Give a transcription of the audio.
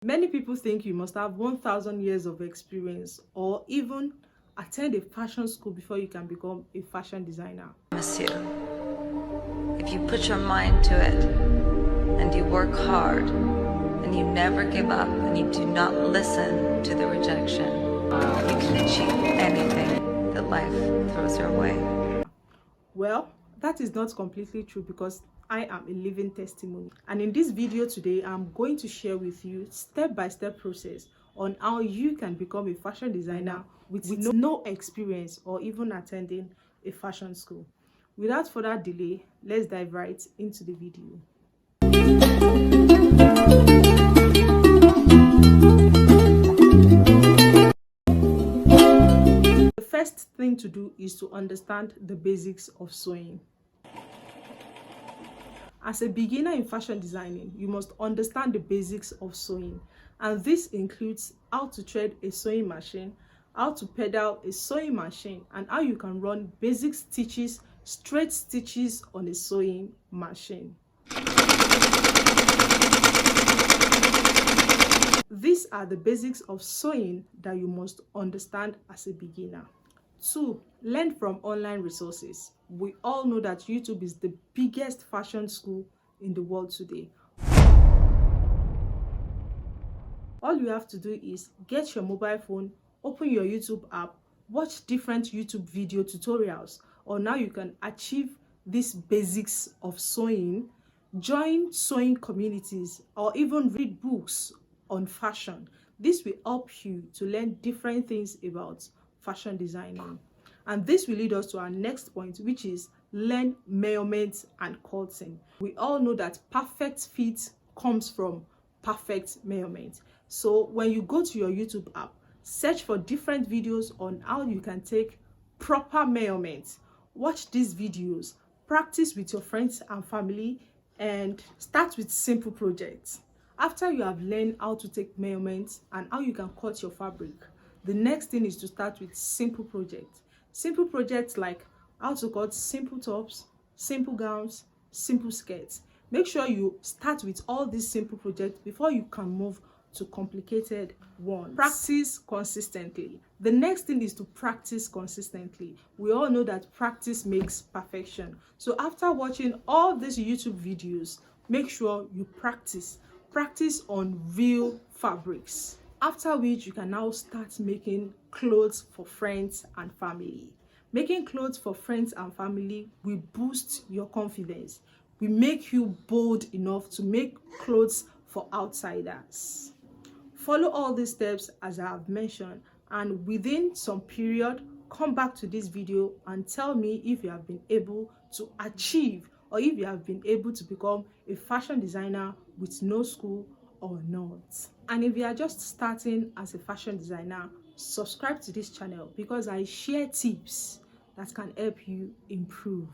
Many people think you must have 1,000 years of experience or even attend a fashion school before you can become a fashion designer. Promise you, if you put your mind to it and you work hard and you never give up and you do not listen to the rejection, you can achieve anything that life throws your way. Well, that is not completely true because I am a living testimony. And in this video today, I'm going to share with you step-by-step process on how you can become a fashion designer with no experience or even attending a fashion school. Without further delay, let's dive right into the video. The first thing to do is to understand the basics of sewing. As a beginner in fashion designing, you must understand the basics of sewing, and this includes how to thread a sewing machine, how to pedal a sewing machine, and how you can run basic stitches, straight stitches on a sewing machine. These are the basics of sewing that you must understand as a beginner. 2. Learn from online resources. We all know that YouTube is the biggest fashion school in the world today. All you have to do is get your mobile phone, open your YouTube app, watch different YouTube video tutorials, or now you can achieve these basics of sewing, join sewing communities, or even read books on fashion. This will help you to learn different things about fashion designing. And this will lead us to our next point, which is learn measurements and cutting. We all know that perfect fit comes from perfect measurement. So when you go to your YouTube app, search for different videos on how you can take proper measurements. Watch these videos, practice with your friends and family, and start with simple projects. After you have learned how to take measurements and how you can cut your fabric, the next thing is to start with simple projects. Simple projects like how to cut simple tops, simple gowns, simple skirts. Make sure you start with all these simple projects before you can move to complicated ones. Practice consistently. The next thing is to practice consistently. We all know that practice makes perfection. So after watching all these YouTube videos, make sure you practice on real fabrics. After which you can now start making clothes for friends and family. Making clothes for friends and family will boost your confidence. Will make you bold enough to make clothes for outsiders. Follow all these steps as I have mentioned, and within some period, come back to this video and tell me if you have been able to achieve or if you have been able to become a fashion designer with no school or not. And if you are just starting as a fashion designer, subscribe to this channel because I share tips that can help you improve.